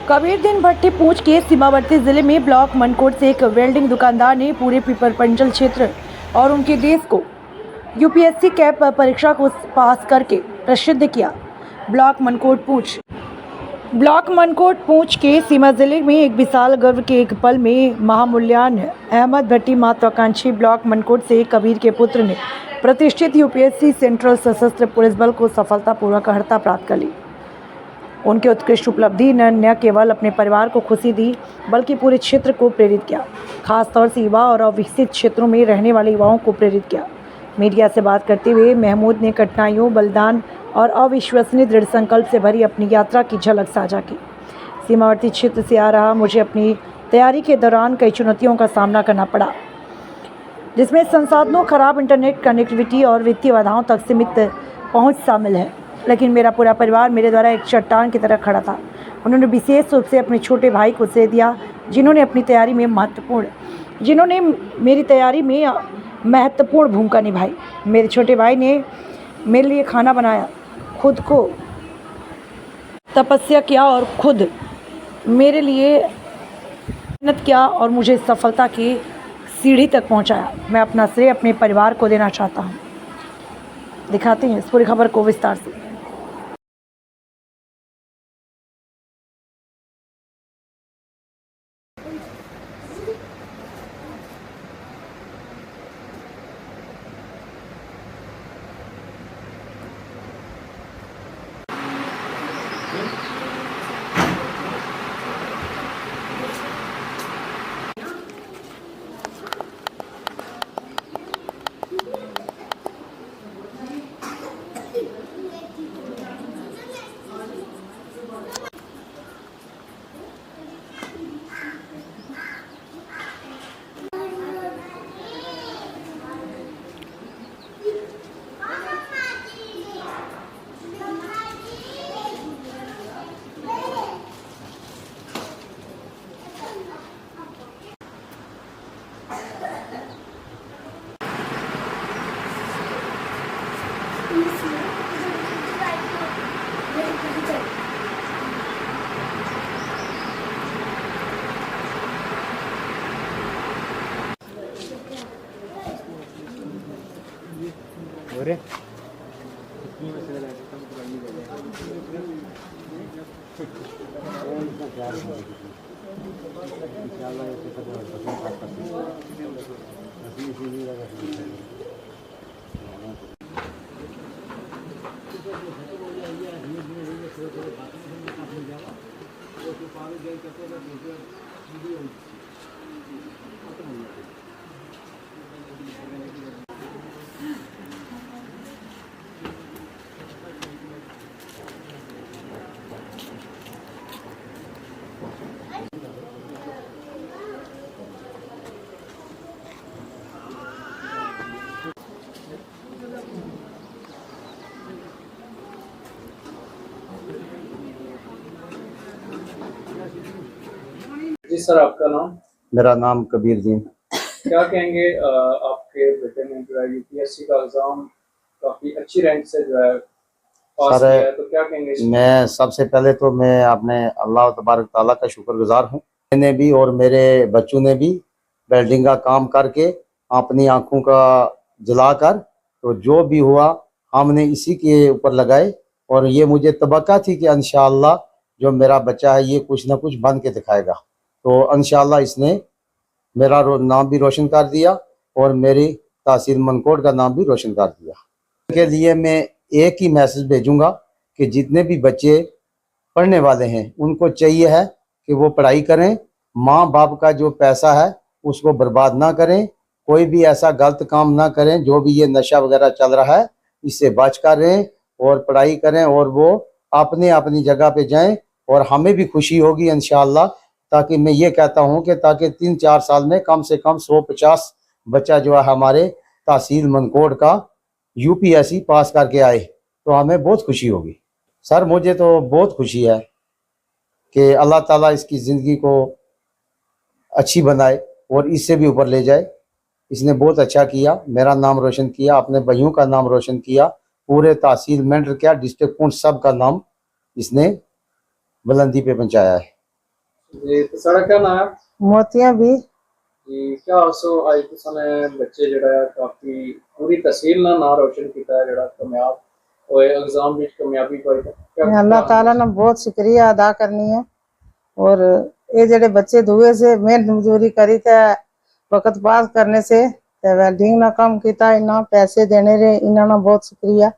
कबीरदीन भट्टी पूंछ के सीमावर्ती जिले में ब्लॉक मनकोट से एक वेल्डिंग दुकानदार ने पूरे पीपरपंचल क्षेत्र और उनके देश को यूपीएससी कैट परीक्षा को पास करके प्रसिद्ध किया। ब्लॉक मनकोट पूंछ के सीमा जिले में एक विशाल गर्व के एक पल में महामूल्यान अहमद भट्टी महत्वाकांक्षी ब्लॉक मनकोट से कबीर के पुत्र ने प्रतिष्ठित यूपीएससी सेंट्रल सशस्त्र पुलिस बल को सफलतापूर्वक अर्हता प्राप्त कर ली। उनकी उत्कृष्ट उपलब्धि ने न केवल अपने परिवार को खुशी दी बल्कि पूरे क्षेत्र को प्रेरित किया, खासतौर से युवा और अविकसित क्षेत्रों में रहने वाले युवाओं को प्रेरित किया। मीडिया से बात करते हुए महमूद ने कठिनाइयों, बलिदान और अविश्वसनीय दृढ़ संकल्प से भरी अपनी यात्रा की झलक साझा की। सीमावर्ती क्षेत्र से आ रहा मुझे अपनी तैयारी के दौरान कई चुनौतियों का सामना करना पड़ा, जिसमें संसाधनों, खराब इंटरनेट कनेक्टिविटी और वित्तीय बाधाओं तक सीमित पहुंच शामिल है, लेकिन मेरा पूरा परिवार मेरे द्वारा एक चट्टान की तरह खड़ा था। उन्होंने विशेष रूप से अपने छोटे भाई को श्रेय दिया, जिन्होंने मेरी तैयारी में महत्वपूर्ण भूमिका निभाई। मेरे छोटे भाई ने मेरे लिए खाना बनाया, खुद को तपस्या किया और खुद मेरे लिए मेहनत किया और मुझे सफलता की सीढ़ी तक पहुंचाया। मैं अपना श्रेय अपने परिवार को देना चाहता हूं। दिखाते हैं इस पूरी खबर को विस्तार से। जी सर, आपका नाम? मेरा नाम कबीरदीन। क्या कहेंगे आपके बेटे ने जो है यूपीएससी का एग्जाम काफी अच्छी रैंक से जो है पास किया है, तो क्या कहेंगे? मैं सबसे पहले तो मैं अपने अल्लाह तबारक ताला का शुक्रगुजार हूँ। मैंने भी और मेरे बच्चों ने भी वेल्डिंग का काम करके अपनी आंखों का जलाकर तो जो भी हुआ हमने इसी के ऊपर लगाए और ये मुझे तवक्का थी कि इंशाअल्लाह जो मेरा बच्चा है ये कुछ ना कुछ बन के दिखाएगा। तो इंशाअल्लाह इसने मेरा नाम भी रोशन कर दिया और मेरी तहसील मनकोट का नाम भी रोशन कर दिया। के लिए मैं एक ही मैसेज भेजूंगा कि जितने भी बच्चे पढ़ने वाले हैं उनको चाहिए है कि वो पढ़ाई करें, माँ बाप का जो पैसा है उसको बर्बाद ना करें, कोई भी ऐसा गलत काम ना करें, जो भी ये नशा वगैरह चल रहा है इससे बच कर रहें और पढ़ाई करें और वो अपने अपनी जगह पे जाएं और हमें भी खुशी होगी इंशाअल्लाह। ताकि मैं ये कहता हूँ कि ताकि 3-4 साल में कम से कम 150 बच्चा जो है हमारे तहसील मनकोट का यूपीएससी पास करके आए तो हमें बहुत खुशी होगी। सर मुझे तो बहुत खुशी है कि अल्लाह ताला इसकी ज़िंदगी को अच्छी बनाए और इससे भी ऊपर ले जाए। इसने बहुत अच्छा किया, मेरा नाम रोशन किया, अपने भाइयों का नाम रोशन किया, पूरे तहसील मेंढर क्या डिस्ट्रिक्ट पुंछ सब का नाम इसने बुलंदी पे पहुंचाया है। जी तो साढ़ा क्या नाम है मोतियां भी जी क्या सो आज तुसाने बच्चे जड़ा है काफी पूरी तहसील ना रोशन किया है जड़ा कामयाब और एग्जाम में कामयाबी पाई है क्या अल्लाह ताला ने बहुत शुक्रिया अदा करनी है। और ये जेडे बच्चे दुए से मेहनत मजदूरी करी थे वक्त पास करने से ते वेल्डिंग ना काम किया इन्ना पैसे देने रे इन्होंने बहुत शुक्रिया।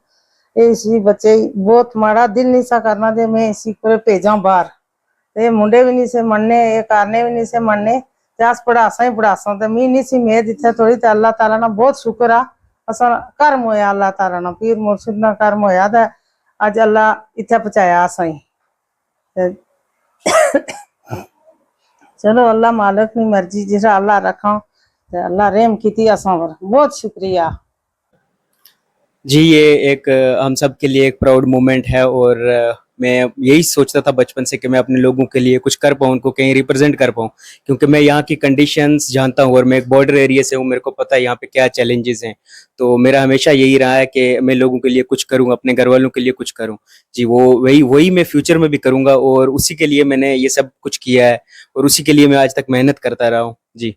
ये इसी बच्चे बहुत माड़ा दिल नहीं सा करना दे मैं इसी को भेजा बाहर ते मुंडे भी नहीं से मनने ये करने भी नहीं से मनने ते अस पढ़ासा ही पढ़ासा ते मी नहीं सी मेद इत्थे थोड़ी ते अल्लाह ताला ना बहुत शुक्र आ असा कर्म होया अल्लाह ताला ना पीर मुर्शिद ना कर्म होया ते अज अल्लाह इत्थे पहुंचाया असाई ते चलो अल्लाह मालिक की मर्जी जिसा अल्लाह रखा ते अल्लाह रहम की असा पर बहुत शुक्रिया। जी ये एक हम सब के लिए एक प्राउड मोमेंट है और मैं यही सोचता था बचपन से कि मैं अपने लोगों के लिए कुछ कर पाऊँ, उनको कहीं रिप्रेजेंट कर पाऊँ, क्योंकि मैं यहाँ की कंडीशंस जानता हूँ और मैं एक बॉर्डर एरिया से हूँ, मेरे को पता है यहाँ पे क्या चैलेंजेस हैं। तो मेरा हमेशा यही रहा है कि मैं लोगों के लिए कुछ करूँ, अपने घर वालों के लिए कुछ करूँ। जी वो वही वही मैं फ्यूचर में भी करूँगा और उसी के लिए मैंने ये सब कुछ किया है और उसी के लिए मैं आज तक मेहनत करता रहा हूँ। जी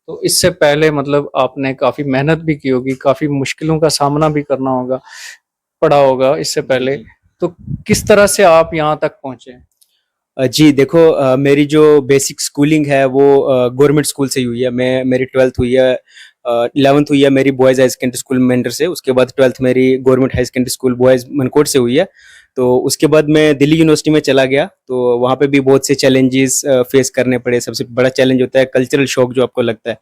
तो इससे पहले मतलब आपने काफी मेहनत भी की होगी काफी मुश्किलों का सामना भी करना होगा पड़ा होगा इससे पहले तो किस तरह से आप यहाँ तक पहुंचे जी देखो मेरी जो बेसिक स्कूलिंग है वो गवर्नमेंट स्कूल से ही हुई है। मैं मेरी 12th हुई है 11th हुई है मेरी boys high secondary school Mendhar से। उसके बाद 12th मेरी government high secondary school boys Mankot से हुई है। तो उसके बाद मैं दिल्ली यूनिवर्सिटी में चला गया, तो वहाँ पे भी बहुत से चैलेंजेस फेस करने पड़े। सबसे बड़ा चैलेंज होता है कल्चरल शॉक जो आपको लगता है,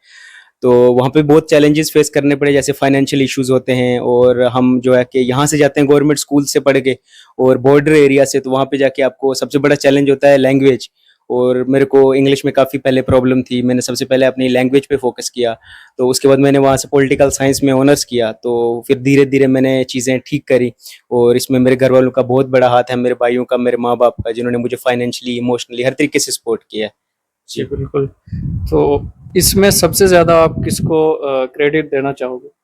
तो वहाँ पे बहुत चैलेंजेस फेस करने पड़े, जैसे फाइनेंशियल इश्यूज होते हैं। और हम जो है कि यहाँ से जाते हैं गवर्नमेंट स्कूल से पढ़ के और बॉर्डर एरिया से, तो वहाँ पे जाके आपको सबसे बड़ा चैलेंज होता है लैंग्वेज। और मेरे को इंग्लिश में काफ़ी पहले प्रॉब्लम थी, मैंने सबसे पहले अपनी लैंग्वेज पे फोकस किया। तो उसके बाद मैंने वहाँ से पॉलिटिकल साइंस में ऑनर्स किया, तो फिर धीरे धीरे मैंने चीज़ें ठीक करी। और इसमें मेरे घर वालों का बहुत बड़ा हाथ है, मेरे भाइयों का, मेरे माँ बाप का, जिन्होंने मुझे फाइनेंशियली इमोशनली हर तरीके से सपोर्ट किया है। जी बिल्कुल। तो इसमें सबसे ज्यादा आप किसको क्रेडिट देना चाहोगे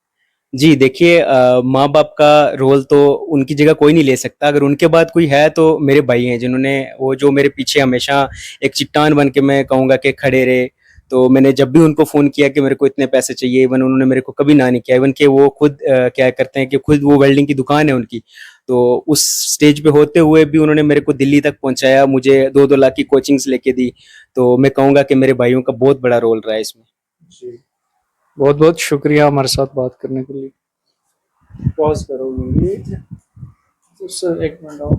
जी देखिए माँ बाप का रोल तो उनकी जगह कोई नहीं ले सकता। अगर उनके बाद कोई है तो मेरे भाई हैं, जिन्होंने वो जो मेरे पीछे हमेशा एक चट्टान बन के मैं कहूँगा कि खड़े रहे। तो मैंने जब भी उनको फ़ोन किया कि मेरे को इतने पैसे चाहिए, इवन उन्होंने मेरे को कभी ना नहीं किया। इवन कि वो खुद क्या करते हैं कि खुद वो वेल्डिंग की दुकान है उनकी, तो उस स्टेज पे होते हुए भी उन्होंने मेरे को दिल्ली तक पहुंचाया, मुझे 2-2 लाख की कोचिंग्स लेके दी। तो मैं कहूँगा कि मेरे भाइयों का बहुत बड़ा रोल रहा है इसमें। जी बहुत बहुत शुक्रिया हमारे साथ बात करने के लिए। पॉज करो, एक मिनट आओ।